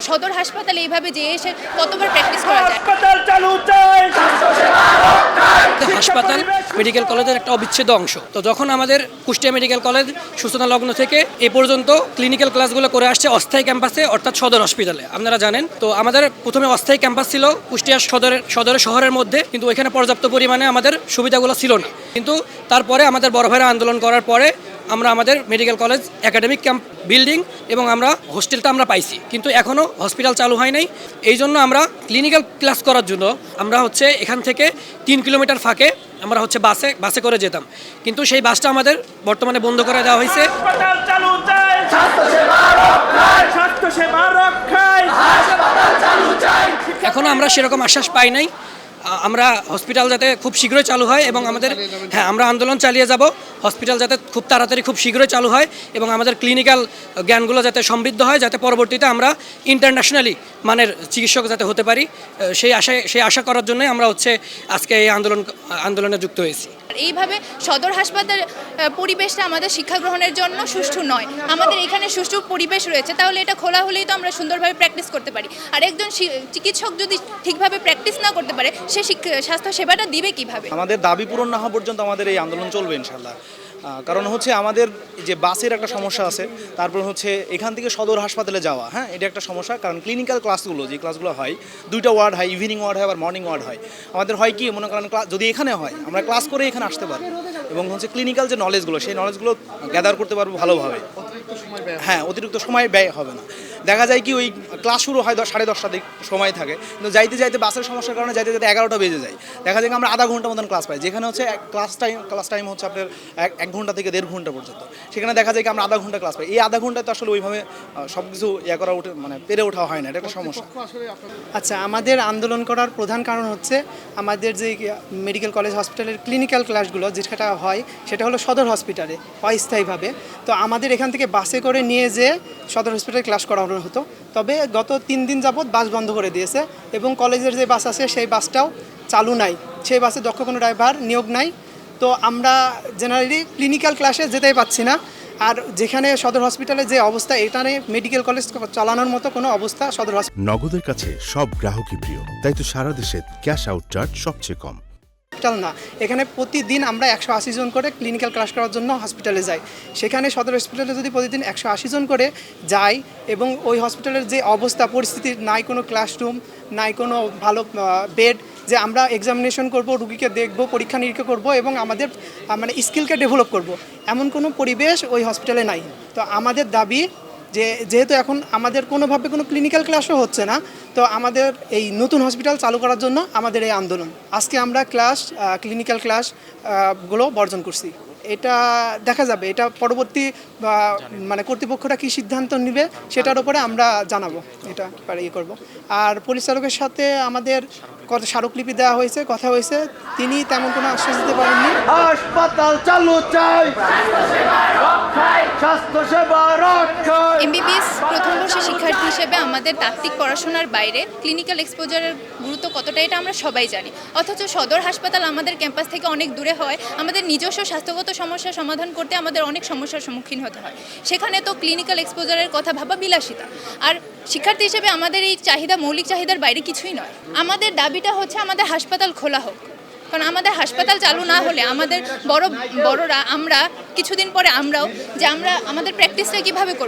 সদর হাসপাতালে এইভাবে যে এসে কতবার প্র্যাকটিস করা যায়। হাসপাতাল মেডিকেল কলেজের একটা অবিচ্ছেদ্য অংশ। তো যখন আমাদের কুষ্টিয়া মেডিকেল কলেজ সূচনা লগ্ন থেকে এ পর্যন্ত ক্লিনিক্যাল ক্লাসগুলো করে আসছে অস্থায়ী ক্যাম্পাসে, অর্থাৎ সদর হসপিটালে, আপনারা জানেন। তো আমাদের প্রথমে অস্থায়ী ক্যাম্পাস ছিল কুষ্টিয়া সদরের শহরের মধ্যে, কিন্তু ওইখানে পর্যাপ্ত পরিমাণে আমাদের সুবিধাগুলো ছিল না। কিন্তু তারপরে আমাদের বড় ভাইরা আন্দোলন করার পরে আমরা আমাদের medical college academic camp building এবং আমরা হোস্টেলটা আমরা পাইছি, কিন্তু এখনও হসপিটাল চালু হয় নাই। এই জন্য আমরা ক্লিনিক্যাল ক্লাস করার জন্য আমরা এখান থেকে 3 কিলোমিটার ফাঁকে আমরা বাসে করে যেতাম, কিন্তু সেই বাসটা আমাদের বর্তমানে বন্ধ করে দেওয়া হয়েছে। এখনও আমরা সেরকম আশ্বাস পাই নাই। আমরা হসপিটাল যাতে খুব শীঘ্রই চালু হয় এবং আমরা আন্দোলন চালিয়ে যাব, হসপিটাল যাতে খুব তাড়াতাড়ি খুব শীঘ্রই চালু হয় এবং আমাদের ক্লিনিক্যাল জ্ঞানগুলো যাতে সমৃদ্ধ হয়, যাতে পরবর্তীতে আমরা ইন্টারন্যাশনালি মানের চিকিৎসক যাতে হতে পারি, সেই আশা করার জন্যই আমরা আজকে এই আন্দোলনে যুক্ত হয়েছি। এইভাবে সদর হাসপাতাল পরিবেশটা আমাদের শিক্ষা গ্রহণের জন্য সুষ্ঠু নয়। আমাদের এখানে সুষ্ঠু পরিবেশ রয়েছে, তাহলে এটা খোলা হলেই তো আমরা সুন্দরভাবে প্র্যাকটিস করতে পারি। আর একজন চিকিৎসক যদি ঠিকভাবে প্র্যাকটিস না করতে পারে, সে স্বাস্থ্য সেবাটা দিবে কিভাবে? আমাদের দাবি পূরণ না হওয়া পর্যন্ত আমাদের এই আন্দোলন চলবে ইনশাল্লাহ। কারণ আমাদের যে বাসের একটা সমস্যা আছে, তারপর এখান থেকে সদর হাসপাতালে যাওয়া, হ্যাঁ, এটা একটা সমস্যা। কারণ ক্লিনিক্যাল ক্লাসগুলো যে ক্লাসগুলো হয়, 2টা ওয়ার্ড হয়, ইভিনিং ওয়ার্ড হয় আবার মর্নিং ওয়ার্ড হয়। আমাদের হয় কি, মনে করেন যদি এখানে হয়, আমরা ক্লাস করে এখানে আসতে পারবো এবং ক্লিনিক্যাল যে নলেজগুলো, সেই নলেজগুলো গ্যাদার করতে পারবো ভালোভাবে। হ্যাঁ, অতিরিক্ত সময় ব্যয় হবে না। দেখা যায় কি, ওই ক্লাস শুরু হয় 10:30টার দিকে সময় থাকে, কিন্তু যাইতে যাইতে বাসের সমস্যার কারণে যাইতে যাইতে 11টা বেজে যায়। দেখা যায় আমরা আধা ঘন্টা মতন ক্লাস পাই, যেখানে ক্লাস টাইম হচ্ছে আপনার 1 ঘন্টা থেকে 1.5 ঘন্টা পর্যন্ত। সেখানে দেখা যায় কি আমরা আধা ঘন্টা ক্লাস পাই। এই আধা ঘন্টায় তো আসলে ওইভাবে সব কিছু পেরে ওঠা হয় না, এটা একটা সমস্যা। আচ্ছা, আমাদের আন্দোলন করার প্রধান কারণ হচ্ছে আমাদের যে মেডিকেল কলেজ হসপিটালের ক্লিনিক্যাল ক্লাসগুলো যেটা হয়, সেটা হলো সদর হসপিটালে অস্থায়ীভাবে। তো আমাদের এখান থেকে বাসে করে নিয়ে যেয়ে সদর হসপিটালে ক্লাস করানো হতো। তবে গত 3 দিন যাবৎ বাস বন্ধ করে দিয়েছে এবং কলেজের যে বাস আছে সেই বাসটাও চালু নাই, সেই বাসে দক্ষ কোনো ড্রাইভার নিয়োগ নাই। তো আমরা জেনারেলি ক্লিনিক্যাল ক্লাসে যেতেই পাচ্ছি না। আর যেখানে সদর হসপিটালে যে অবস্থা, এখানে মেডিকেল কলেজ চালানোর মতো কোনো অবস্থা সদর হসপিটাল নগদের কাছে সব গ্রাহকই প্রিয়, তাই তো সারা দেশে ক্যাশ আউট চার্জ সবচেয়ে কম। না, এখানে প্রতিদিন আমরা 180 জন করে ক্লিনিক্যাল ক্লাস করার জন্য হসপিটালে যাই। সেখানে সদর হসপিটালে যদি প্রতিদিন 180 জন করে যাই এবং ওই হসপিটালের যে অবস্থা পরিস্থিতি, নাই কোনো ক্লাসরুম, নাই কোনো ভালো বেড, যে আমরা এক্সামিনেশন করব, রুগীকে দেখব, পরীক্ষা নিরীক্ষা করব এবং আমাদের স্কিলকে ডেভেলপ করব, এমন কোনো পরিবেশ ওই হসপিটালে নাই। তো আমাদের দাবি যেহেতু এখন আমাদের কোনোভাবে কোনো ক্লিনিক্যাল ক্লাসও হচ্ছে না, তো আমাদের এই নতুন হসপিটাল চালু করার জন্য আমাদের এই আন্দোলন। আজকে আমরা ক্লিনিক্যাল ক্লাসগুলো বর্জন করছি। এটা দেখা যাবে, এটা পরবর্তী কর্তৃপক্ষরা কী সিদ্ধান্ত নেবে সেটার উপরে আমরা জানাবো, এটা করব। আর পরিচালকের সাথে আমাদের স্মারকলিপি দেওয়া হয়েছে, কথা হয়েছে, তিনি তেমন কোনো আশ্বাস দিতে পারেননি। হাসপাতাল চালু চাই, এমবিবিএস প্রথম বর্ষের শিক্ষার্থী হিসেবে আমাদের তাত্ত্বিক পড়াশোনার বাইরে ক্লিনিক্যাল এক্সপোজারের গুরুত্ব কতটা, এটা আমরা সবাই জানি। অথচ সদর হাসপাতাল আমাদের ক্যাম্পাস থেকে অনেক দূরে হয়, আমাদের নিজস্ব স্বাস্থ্যগত সমস্যার সমাধান করতে আমাদের অনেক সমস্যার সম্মুখীন হতে হয়। সেখানে তো ক্লিনিক্যাল এক্সপোজারের কথা ভাবা বিলাসিতা। আর শিক্ষার্থী হিসেবে আমাদের এই চাহিদা মৌলিক চাহিদার বাইরে কিছুই নয়। আমাদের দাবিটা হচ্ছে আমাদের হাসপাতাল খোলা হোক, কারণ আমাদের হাসপাতাল চালু না হলে আমাদের বড়রা, আমরা কিছুদিন পরে আমরাও আমাদের প্র্যাকটিসটা কীভাবে করব।